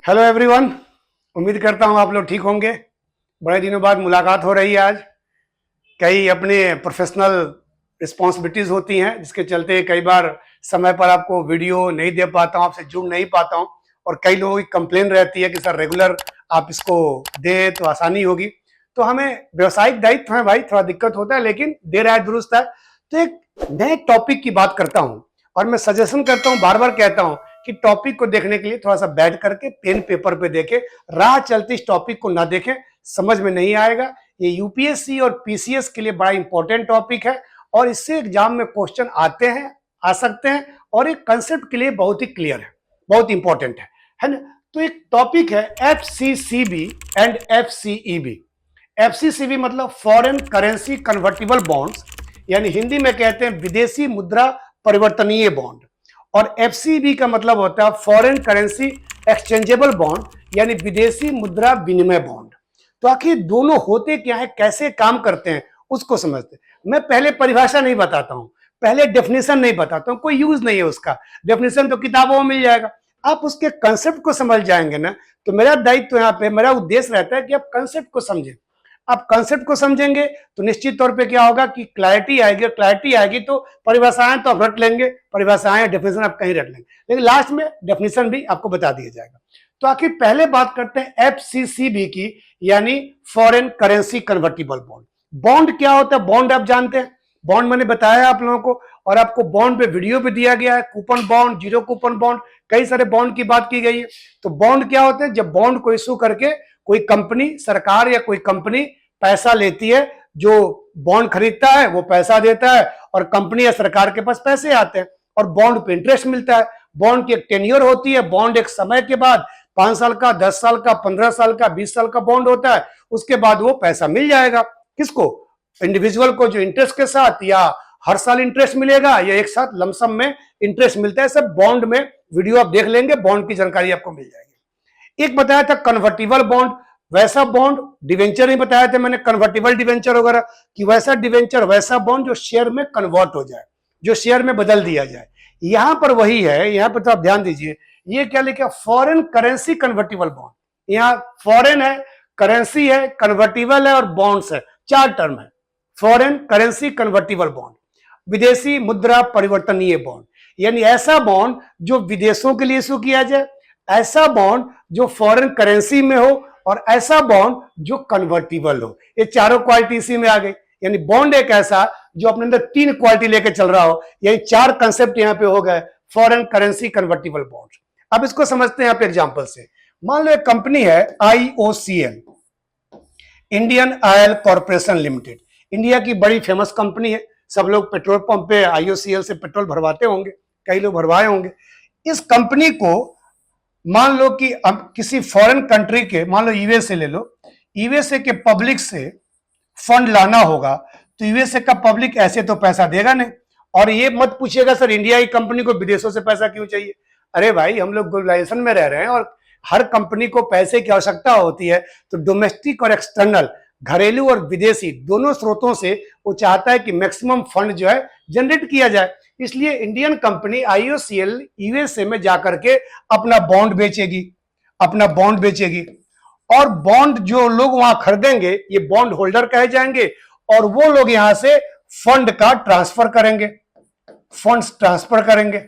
Hello everyone. उम्मीद करता हूँ आप लोग ठीक होंगे। बड़े दिनों बाद मुलाकात हो रही है आज। कई अपने प्रोफेशनल रिस्पॉन्सिबिलिटीज़ होती हैं जिसके चलते कई बार समय पर आपको वीडियो नहीं दे पाता हूँ, आपसे जुड़ नहीं पाता हूँ। और कई लोगों की कंप्लेन रहती है कि सर रेगुलर आप इसको दें तो आसानी होगी। तो हमें व्यवसायिक दायित्व है भाई, थोड़ा दिक्कत होता है लेकिन देर आए दुरुस्त है। तो एक नए टॉपिक की बात करता हूँ और मैं सजेशन करता हूँ, बार बार कहता हूँ कि टॉपिक को देखने के लिए थोड़ा सा बैठ करके पेन पेपर पे देखें, राह चलते इस टॉपिक को ना देखें, समझ में नहीं आएगा। ये यूपीएससी और पीसीएस के लिए बड़ा इंपॉर्टेंट टॉपिक है और इससे एग्जाम में क्वेश्चन आते हैं, आ सकते हैं और एक कंसेप्ट के लिए बहुत ही क्लियर है, बहुत इंपॉर्टेंट है ना। तो एक टॉपिक है एफसीसीबी एंड एफसीईबी। एफसीसीबी मतलब फॉरेन करेंसी कन्वर्टिबल बॉन्ड्स, यानी हिंदी में कहते हैं विदेशी मुद्रा परिवर्तनीय बॉन्ड। और एफसीबी का मतलब होता है फॉरेन करेंसी एक्सचेंजेबल बॉन्ड, यानी विदेशी मुद्रा विनिमय बॉन्ड। तो आखिर दोनों होते क्या है, कैसे काम करते हैं, उसको समझते हैं। मैं पहले परिभाषा नहीं बताता हूं, पहले डेफिनेशन नहीं बताता हूं, कोई यूज नहीं है उसका। डेफिनेशन तो किताबों में मिल जाएगा। आप उसके कंसेप्ट को समझ जाएंगे ना, तो मेरा दायित्व यहाँ पे, मेरा उद्देश्य रहता है कि आप कंसेप्ट को समझें। आप कंसेप्ट को समझेंगे तो निश्चित तौर पे क्या होगा कि क्लैरिटी आएगी। क्लैरिटी आएगी तो परिभाषाएं तो आप रट लेंगे, परिभाषाएं डेफिनेशन आप कहीं रट लेंगे, लेकिन लास्ट में डेफिनेशन भी आपको बता दिया जाएगा। तो आखिर पहले बात करते हैं एफसीसीबी की, यानी foreign currency convertible bond. Bond क्या होता है? बॉन्ड आप जानते हैं, बॉन्ड मैंने बताया आप लोगों को, और आपको बॉन्ड पे वीडियो भी दिया गया है। Coupon bond, zero coupon bond, कई सारे बॉन्ड की बात की गई है। तो बॉन्ड क्या होते हैं? जब बॉन्ड को इशू करके कोई कंपनी, सरकार या कोई कंपनी पैसा लेती है, जो बॉन्ड खरीदता है वो पैसा देता है और कंपनी या सरकार के पास पैसे आते हैं और बॉन्ड पे इंटरेस्ट मिलता है। बॉन्ड की एक टेन्योर होती है, बॉन्ड एक समय के बाद 5 साल का, 10 साल का, 15 साल का, 20 साल का बॉन्ड होता है। उसके बाद वो पैसा मिल जाएगा किसको? इंडिविजुअल को, जो इंटरेस्ट के साथ, या हर साल इंटरेस्ट मिलेगा या एक साथ लमसम में इंटरेस्ट मिलता है। सब बॉन्ड में वीडियो आप देख लेंगे, बॉन्ड की जानकारी आपको मिल जाएगी। एक बताया था कन्वर्टिबल बॉन्ड, वैसा बॉन्ड, डिवेंचर नहीं बताया था मैंने, कन्वर्टिबल डिवेंचर वगैरह, कि वैसा डिवेंचर, वैसा बॉन्ड जो शेयर में कन्वर्ट हो जाए, जो शेयर में बदल दिया जाए। यहां पर वही है, यहां पर तो आप ध्यान दीजिए, ये क्या लिखा? Foreign currency convertible bond. यहां फॉरेन है, करेंसी है, कन्वर्टिबल है और बॉन्ड्स है, 4 टर्म है। फॉरेन करेंसी कन्वर्टिबल बॉन्ड, विदेशी मुद्रा परिवर्तनीय बॉन्ड, यानी ऐसा बॉन्ड जो विदेशों के लिए इशू किया जाए, ऐसा बॉन्ड जो फॉरेन करेंसी में हो, और ऐसा बॉन्ड जो कन्वर्टिबल हो। ये चारों क्वालिटी इसी में आ गई। यानी बॉन्ड एक ऐसा जो अपने अंदर 3 क्वालिटी लेके चल रहा हो, यही 4 कंसेप्ट यहां पे हो गए, फॉरेन करेंसी कन्वर्टिबल बॉन्ड। अब इसको समझते हैं आप एग्जांपल से। मान लो एक कंपनी है IOCL, Indian oil corporation limited, India की बड़ी फेमस कंपनी है। सब लोग पेट्रोल पंप पे आईओसीएल से पेट्रोल भरवाते होंगे, कई लोग भरवाए होंगे। इस कंपनी को मान लो कि अब किसी फॉरेन कंट्री के, मान लो यूएसए ले लो, यूएसए के पब्लिक से फंड लाना होगा, तो यूएसए का पब्लिक ऐसे तो पैसा देगा नहीं। और ये मत पूछिएगा सर इंडिया की कंपनी को विदेशों से पैसा क्यों चाहिए। अरे भाई, हम लोग ग्लोबलाइजेशन में रह रहे हैं और हर कंपनी को पैसे की आवश्यकता होती है। तो डोमेस्टिक और एक्सटर्नल, घरेलू और विदेशी, दोनों स्रोतों से वो चाहता है कि मैक्सिमम फंड जो है जनरेट किया जाए। इसलिए इंडियन कंपनी आईओसीएल यूएसए में जाकर के अपना बॉन्ड बेचेगी, अपना बॉन्ड बेचेगी। और बॉन्ड जो लोग वहां खरीदेंगे, ये बॉन्ड होल्डर कहे जाएंगे, और वो लोग यहां से फंड का ट्रांसफर करेंगे, फंड्स ट्रांसफर करेंगे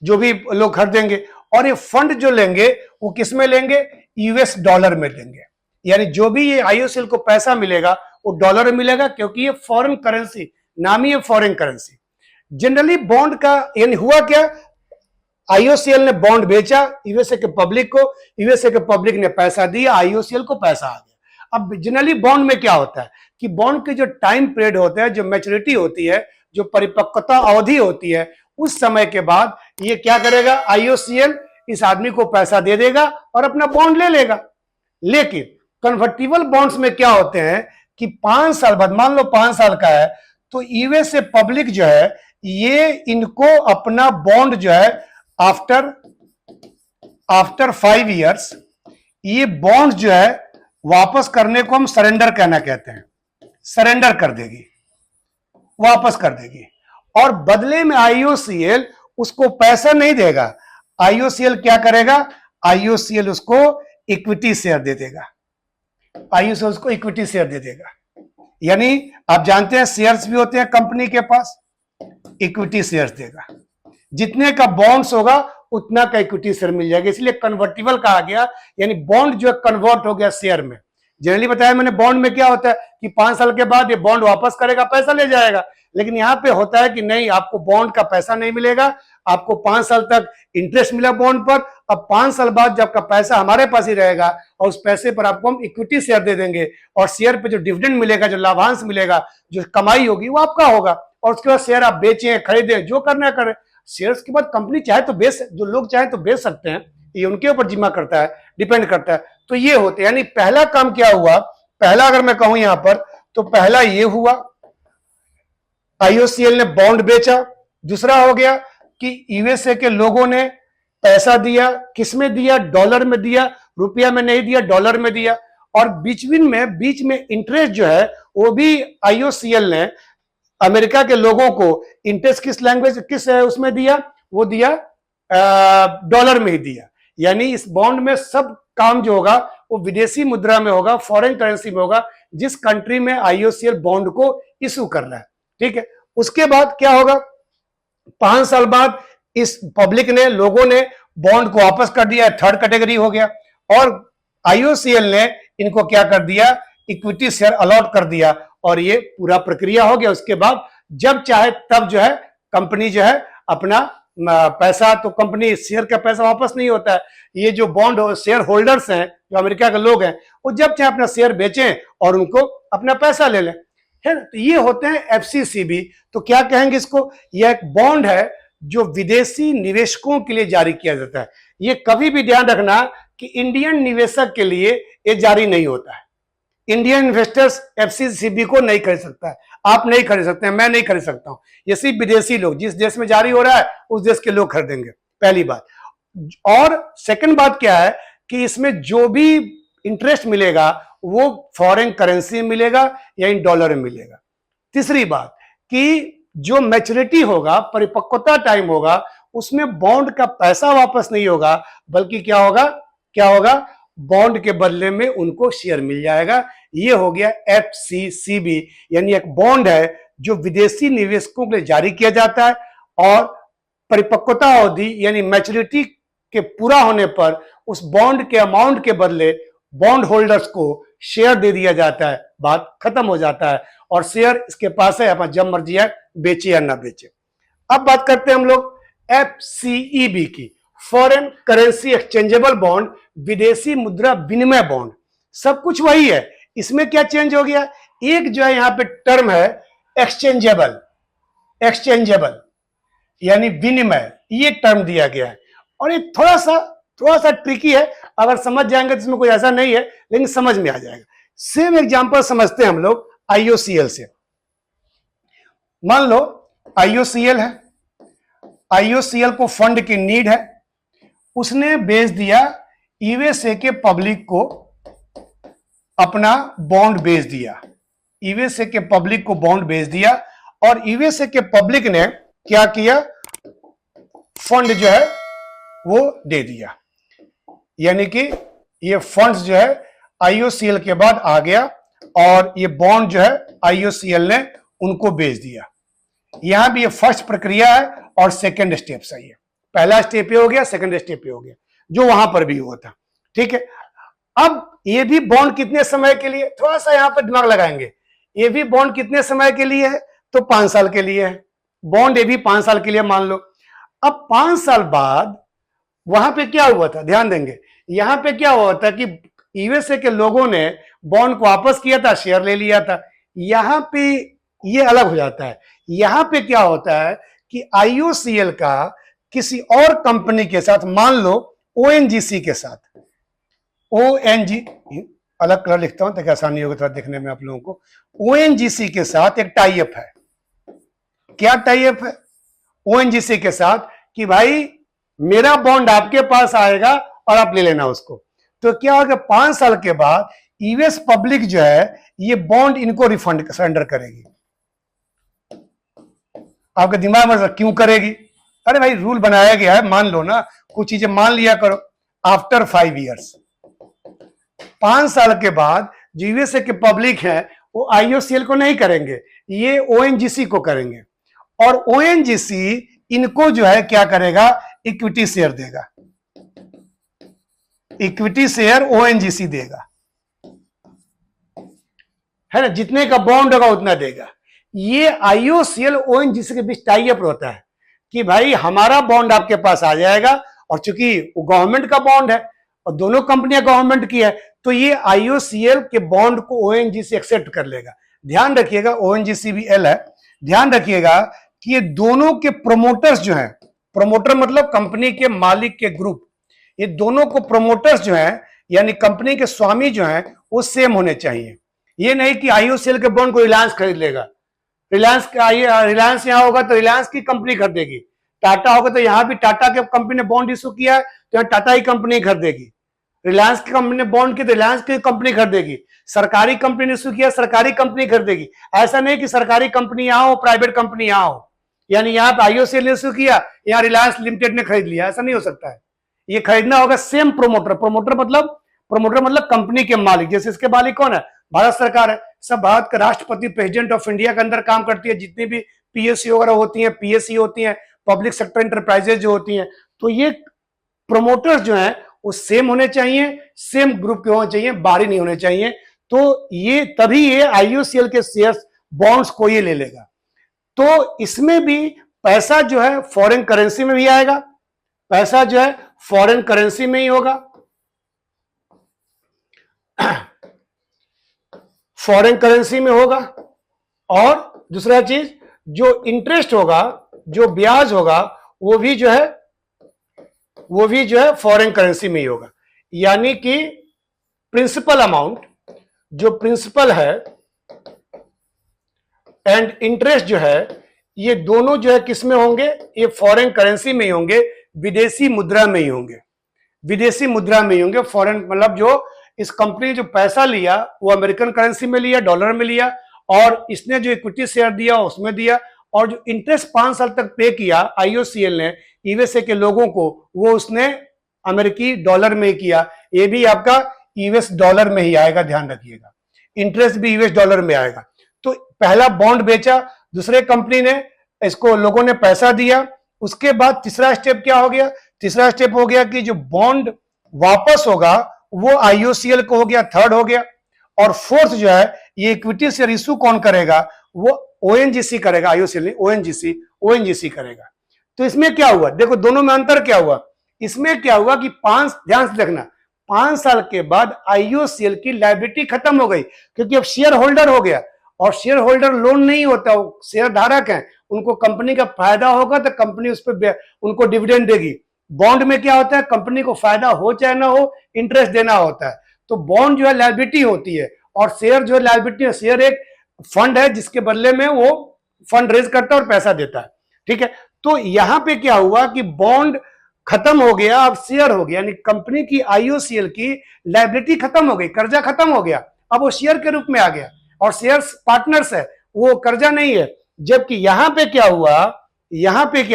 जो भी लोग खरीदेंगे। और ये फंड जो लेंगे वो किस में लेंगे? यूएस डॉलर में लेंगे। यानी जो भी ये आईओसीएल को पैसा मिलेगा वो डॉलर में मिलेगा, क्योंकि ये फॉरेन करेंसी, नाम ही है फॉरेन करेंसी। जनरली बॉन्ड का यानी हुआ क्या, आईओसीएल ने बॉन्ड बेचा यूएसए के पब्लिक को, यूएसए के पब्लिक ने पैसा दिया, आईओसीएल को पैसा आ गया। अब जनरली बॉन्ड में क्या होता है कि बॉन्ड के जो टाइम पीरियड होता है, जो मैच्योरिटी होती है, जो परिपक्वता अवधि होती है, उस समय के बाद ये क्या करेगा, आईओसीएल इस आदमी को पैसा दे देगा और अपना बॉन्ड ले लेगा। लेकिन कन्वर्टिबल बॉन्ड्स में क्या होते हैं कि 5 साल बाद, मान लो 5 साल का है, तो यूएसए पब्लिक जो है ये इनको अपना बॉन्ड जो है आफ्टर 5 ईयर्स, ये बॉन्ड जो है वापस करने को हम सरेंडर कहना कहते हैं। सरेंडर कर देगी, वापस कर देगी। और बदले में आईओसीएल उसको पैसा नहीं देगा। आईओसीएल क्या करेगा, IOCL उसको इक्विटी शेयर दे देगा, IOCL उसको इक्विटी शेयर दे देगा। यानी आप जानते हैं शेयर्स भी होते हैं कंपनी के पास, इक्विटी शेयर्स देगा, जितने का बॉन्ड्स होगा उतना का इक्विटी शेयर मिल जाएगा, इसलिए कन्वर्टिबल कहा गया। यानी बॉन्ड जो है कन्वर्ट हो गया शेयर में। जनरली बताया मैंने बॉन्ड में क्या होता है कि 5 साल के बाद ये बॉन्ड वापस करेगा, पैसा ले जाएगा, लेकिन यहां पे होता है कि नहीं, आपको बॉन्ड का पैसा नहीं मिलेगा, आपको 5 साल तक इंटरेस्ट मिला बॉन्ड पर, अब 5 साल बाद जब का पैसा हमारे पास ही रहेगा और उस पैसे पर आपको हम इक्विटी शेयर दे देंगे, और शेयर पे जो डिविडेंड मिलेगा, जो लाभांश मिलेगा, जो कमाई होगी वो आपका होगा, और उसके बाद शेयर आप बेचें, खरीदें, जो करना करें। शेयर्स के बाद कंपनी चाहे तो बेच, जो लोग चाहे तो बेच सकते हैं, ये उनके ऊपर जिम्मा करता है, डिपेंड करता है। तो ये होते हैं, यानी पहला काम क्या हुआ, पहला अगर मैं कहूं यहां पर, तो पहला ये हुआ IOCL ने बॉन्ड बेचा। दूसरा हो गया कि यूएसए के लोगों ने पैसा दिया, किसमें दिया, डॉलर में दिया, रुपया में नहीं दिया, डॉलर में दिया, और बीच में इंटरेस्ट जो है वो भी IOCL ने अमेरिका के लोगों को इंटरेस्ट किस उसमें दिया, वो दिया डॉलर में ही दिया। यानी इस बॉन्ड में सब काम जो होगा वो विदेशी मुद्रा में होगा, फॉरेन करेंसी में होगा, जिस कंट्री में IOCL बॉन्ड को इशू कर रहा है। ठीक है, उसके बाद क्या होगा, 5 साल बाद इस पब्लिक ने, लोगों ने बॉन्ड को वापस कर दिया, थर्ड कैटेगरी हो गया, और IOCL ने इनको क्या कर दिया, इक्विटी शेयर अलॉट कर दिया, और ये पूरा प्रक्रिया हो गया। उसके बाद जब चाहे तब जो है कंपनी जो है अपना पैसा, तो कंपनी शेयर का पैसा वापस नहीं होता है, ये जो बॉन्ड शेयर होल्डर्स हैं, जो अमेरिका के लोग हैं, वो जब चाहे अपना शेयर बेचें और उनको अपना पैसा ले लें, है ना। तो ये होते हैं FCCB। तो क्या कहेंगे इसको, यह एक बॉन्ड है जो विदेशी निवेशकों के लिए जारी किया जाता है। ये कभी भी ध्यान रखना कि इंडियन निवेशक के लिए ये जारी नहीं होता है। इंडियन इन्वेस्टर्स FCCB को नहीं खरीद सकता है, आप नहीं खरीद सकते हैं, मैं नहीं खरीद सकता हूं, ये सिर्फ विदेशी लोग, जिस देश में जारी हो रहा है उस देश के लोग खरीदेंगे, पहली बात। और सेकंड बात क्या है कि इसमें जो भी इंटरेस्ट मिलेगा वो फॉरेन करेंसी में मिलेगा या इन डॉलर में मिलेगा। तीसरी बात कि जो मैच्योरिटी होगा, परिपक्वता टाइम होगा, उसमें बॉन्ड का पैसा वापस नहीं होगा, बल्कि क्या होगा, बॉन्ड के बदले में उनको शेयर मिल जाएगा। ये हो गया FCCB, यानी एक बॉन्ड है जो विदेशी निवेशकों के लिए जारी किया जाता है, और परिपक्वता अवधि यानी मैच्योरिटी के पूरा होने पर उस बॉन्ड के अमाउंट के बदले बॉन्ड होल्डर्स को शेयर दे दिया जाता है, बात खत्म हो जाता है, और शेयर इसके पास है, अपना जब मर्जी है बेचे या ना बेचे। अब बात करते हैं हम लोग FCEB की, फॉरेन करेंसी एक्सचेंजेबल बॉन्ड, विदेशी मुद्रा विनिमय बॉन्ड। सब कुछ वही है, इसमें क्या चेंज हो गया, एक जो है यहां पे टर्म है एक्सचेंजेबल यानी विनिमय, ये टर्म दिया गया है, और ये थोड़ा सा ट्रिकी है, अगर समझ जाएंगे तो इसमें कोई ऐसा नहीं है, लेकिन समझ में आ जाएगा। सेम एग्जांपल समझते हैं हम लोग IOCL से। मान लो IOCL है, IOCL को फंड की नीड है, उसने बेच दिया USA के पब्लिक को, अपना बॉन्ड बेच दिया, USA के पब्लिक को बॉन्ड बेच दिया, और USA के पब्लिक ने क्या किया, फंड जो है वो दे दिया। यानी कि ये फंड्स जो है IOCL के बाद आ गया, और ये बॉन्ड जो है IOCL ने उनको बेच दिया। यहां भी ये फर्स्ट प्रक्रिया है और सेकंड स्टेप सही है। पहला स्टेप ये हो गया, सेकंड स्टेप ये हो गया, जो वहां पर भी हुआ था। ठीक है, अब ये भी बॉन्ड कितने समय के लिए, थोड़ा सा यहां पर दिमाग लगाएंगे, ये भी बॉन्ड कितने समय के लिए है, तो 5 साल के लिए है बॉन्ड, ये भी 5 साल के लिए मान लो। अब 5 साल बाद वहां पे क्या हुआ था, ध्यान देंगे, यहां पे क्या हुआ था कि USA के लोगों ने बॉन्ड को वापस किया था, शेयर ले लिया था। यहां पे ये अलग हो जाता है, यहां पे क्या होता है कि IOCL का किसी और कंपनी के साथ, मान लो ONGC के साथ, अलग कलर लिखता हूं ताकि आसानी होगी थोड़ा देखने में आप लोगों को, ONGC के साथ एक टाई अप है। क्या टाई अप है ONGC के साथ कि भाई मेरा बॉन्ड आपके पास आएगा और आप ले लेना उसको। तो क्या होगा, 5 साल के बाद US पब्लिक जो है ये बॉन्ड इनको रिफंड सरेंडर करेगी। आपके दिमाग में क्यों करेगी, अरे भाई रूल बनाया गया है, मान लो ना, कुछ चीजें मान लिया करो। After 5 years. 5 साल के बाद जो यूएसए के पब्लिक है वो आईओसीएल को नहीं करेंगे, ये ओएनजीसी को करेंगे। और ओएनजीसी इनको जो है क्या करेगा, इक्विटी शेयर देगा, इक्विटी शेयर ओएनजीसी देगा, है ना, जितने का बॉन्ड होगा उतना देगा। ये आईओसीएल ओएनजीसी के बीच टाई अप होता है कि भाई हमारा बॉन्ड आपके पास आ जाएगा, और चूंकि वो गवर्नमेंट का बॉन्ड है और दोनों कंपनियां गवर्नमेंट की है, तो ये आईओसीएल के बॉन्ड को ओएनजीसी एक्सेप्ट कर लेगा। ध्यान रखिएगा, ओएनजीसी भी एल है, ध्यान रखिएगा कि ये दोनों के प्रोमोटर्स जो हैं, प्रोमोटर मतलब कंपनी के मालिक के ग्रुप, ये दोनों को प्रोमोटर्स जो हैं यानी कंपनी के स्वामी जो हैं वो सेम होने चाहिए। ये नहीं कि आईओसीएल के बॉन्ड को रिलायंस खरीद लेगा, रिलायंस यहां होगा तो रिलायंस की कंपनी खरीदेगी, टाटा होगा तो यहां भी टाटा के कंपनी ने बॉन्ड इशू किया है तो यहां टाटा ही कंपनी खरीदेगी, रिलायंस की कंपनी ने बॉन्ड की तो रिलायंस की कंपनी खरीदेगी, सरकारी कंपनी ने इशू किया सरकारी कंपनी खरीदेगी। ऐसा नहीं कि सरकारी कंपनी यहां हो प्राइवेट कंपनी यहां हो, यानी यहां पे आईओसीएल ने इशू किया यहां रिलायंस लिमिटेड ने खरीद लिया, ऐसा नहीं हो सकता है। ये खरीदना होगा सेम प्रोमोटर, प्रोमोटर मतलब कंपनी के मालिक। जैसे इसके मालिक कौन है, भारत सरकार है, सब भारत का राष्ट्रपति प्रेसिडेंट ऑफ इंडिया के अंदर काम करती है, जितनी भी पीएससी वगैरह होती हैं, पीएससी होती हैं, पब्लिक सेक्टर इंटरप्राइजेज जो होती हैं, तो ये प्रोमोटर्स जो हैं वो सेम होने चाहिए, सेम ग्रुप के होने चाहिए, बाहरी नहीं होने चाहिए। तो ये तभी ये आईओसीएल के शेयर्स बॉन्ड्स को ये ले लेगा। तो इसमें भी पैसा जो है फॉरेन करेंसी में भी आएगा, पैसा जो है फॉरेन करेंसी में ही होगा, फॉरेन करेंसी में होगा। और दूसरा चीज जो इंटरेस्ट होगा, जो ब्याज होगा, वो भी जो है फॉरेन करेंसी में ही होगा। यानी कि प्रिंसिपल अमाउंट, जो प्रिंसिपल है एंड इंटरेस्ट जो है, ये दोनों जो है किस में होंगे, ये फॉरेन करेंसी में ही होंगे, विदेशी मुद्रा में ही होंगे, विदेशी मुद्रा में ही होंगे। फॉरेन मतलब जो इस कंपनी ने जो पैसा लिया वो अमेरिकन करेंसी में लिया, डॉलर में लिया, और इसने जो इक्विटी शेयर दिया उसमें दिया, और जो इंटरेस्ट 5 साल तक पे किया आईओसीएल ने यूएसए के लोगों को, वो उसने अमेरिकी डॉलर में किया। ये भी आपका यूएस डॉलर में ही आएगा, ध्यान रखिएगा, इंटरेस्ट भी यूएस डॉलर में आएगा। तो पहला बॉन्ड बेचा, दूसरे कंपनी ने, इसको लोगों ने पैसा दिया, उसके बाद तीसरा स्टेप क्या हो गया, तीसरा स्टेप हो गया कि जो बॉन्ड वापस होगा वो आईओसीएल को हो गया, थर्ड हो गया। और फोर्थ जो है ये इक्विटी शेयर इशू कौन करेगा, वो ओएनजीसी करेगा, आईओसीएल नहीं, ओएनजीसी करेगा। तो इसमें क्या हुआ, देखो दोनों में अंतर क्या हुआ, इसमें क्या हुआ कि ध्यान से देखना, 5 साल के बाद आईओसीएल की लायबिलिटी खत्म हो गई, क्योंकि अब शेयर होल्डर हो गया, और शेयर होल्डर लोन नहीं होता, वो शेयर धारक है, उनको कंपनी का फायदा होगा तो कंपनी उस पर उनको डिविडेंड देगी। बॉन्ड में क्या होता है, कंपनी को फायदा हो चाहे ना हो इंटरेस्ट देना होता है। तो बॉन्ड जो है लायबिलिटी होती है, और शेयर जो है लायबिलिटी है। शेयर एक फंड है जिसके बदले में वो फंड रेज करता है और पैसा देता है, ठीक है। तो यहां पे क्या हुआ कि बॉन्ड खत्म हो गया, अब शेयर हो गया, यानी कंपनी की आईओसीएल की लायबिलिटी खत्म हो गई, कर्जा खत्म हो गया, अब वो शेयर के रूप में आ गया, और शेयर पार्टनर्स है, वो कर्जा नहीं है। जबकि यहां पे क्या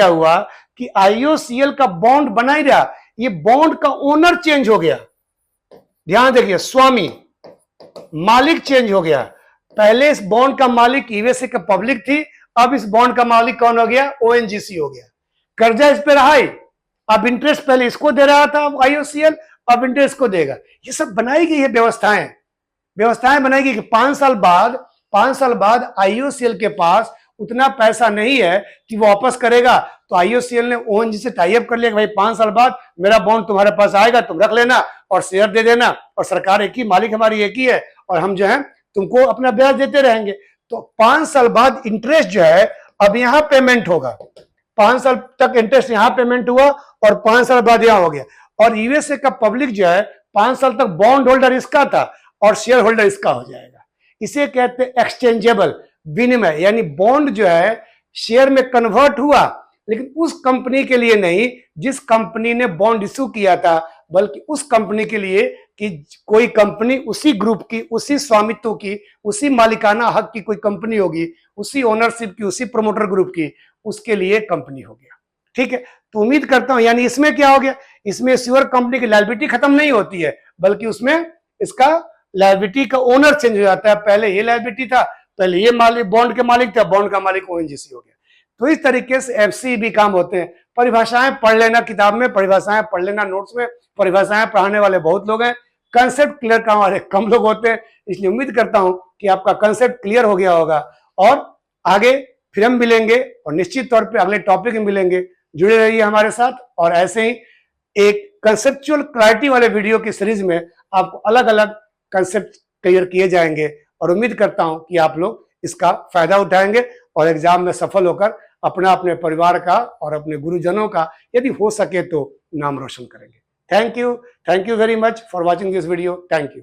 हुआ कि आईओसीएल का बॉन्ड बना ही रहा, ये बॉन्ड का ओनर चेंज हो गया, ध्यान देखिए, स्वामी मालिक चेंज हो गया। पहले इस बॉन्ड का मालिक यूएसए का पब्लिक थी, अब इस बॉन्ड का मालिक कौन हो गया, ओएनजीसी हो गया। कर्जा इस पे रहा ही, अब इंटरेस्ट पहले इसको दे रहा था आईओसीएल, अब इंटरेस्ट को देगा। ये सब बनाई गई है व्यवस्थाएं बनाई गई कि 5 साल बाद आईओसीएल के पास उतना पैसा नहीं है कि वो वापस करेगा, तो आईओसीएल ने ओएनजीसी से टाई अप कर लिया कि भाई 5 साल बाद मेरा बॉन्ड तुम्हारे पास आएगा, तुम रख लेना और शेयर दे देना, और सरकार एक ही, मालिक हमारी एक ही है, और हम जो है तुमको अपना ब्याज देते रहेंगे। तो 5 साल बाद इंटरेस्ट जो है अब यहां पेमेंट होगा, 5 साल तक इंटरेस्ट यहां पेमेंट हुआ और 5 साल बाद यहां हो गया। और यूएसए का पब्लिक जो है 5 साल तक बॉन्ड होल्डर इसका था और शेयर होल्डर इसका हो जाएगा। इसे कहते हैं एक्सचेंजेबल, विनिमय, यानी बॉन्ड जो है शेयर में कन्वर्ट हुआ, लेकिन उस कंपनी के लिए नहीं जिस कंपनी ने बॉन्ड इशू किया था, बल्कि उस कंपनी के लिए कि कोई कंपनी उसी ग्रुप की, उसी स्वामित्व की, उसी मालिकाना हक की कोई कंपनी होगी, उसी ओनरशिप की, उसी प्रोमोटर ग्रुप की, उसके लिए कंपनी हो गया। ठीक है। तो उम्मीद करता हूं, यानी इसमें क्या हो गया, इसमें श्योर कंपनी की लायबिलिटी खत्म नहीं होती है, बल्कि उसमें इसका लायबिलिटी का ओनर चेंज हो जाता है। पहले ये लायबिलिटी था, पहले ये मालिक बॉन्ड के मालिक था, बॉन्ड का मालिक ओएनजीसी हो गया। तो इस तरीके से एफसी भी काम होते हैं। परिभाषाएं पढ़ लेना, किताब में परिभाषाएं पढ़ लेना, नोट्स में परिभाषाएं पढ़ाने वाले बहुत लोग हैं, कंसेप्ट क्लियर करने वाले कम लोग होते हैं। इसलिए उम्मीद करता हूं कि आपका कंसेप्ट क्लियर हो गया होगा और आगे फिर हम मिलेंगे और निश्चित तौर पे अगले टॉपिक में मिलेंगे। जुड़े रहिए हमारे साथ और ऐसे ही एक कंसेप्चुअल क्लैरिटी वाले वीडियो की सीरीज में आपको अलग अलग कंसेप्ट क्लियर किए जाएंगे और उम्मीद करता हूं कि आप लोग इसका फायदा उठाएंगे और एग्जाम में सफल होकर अपना, अपने परिवार का और अपने गुरुजनों का यदि हो सके तो नाम रोशन करेंगे। Thank you very much for watching this video. Thank you.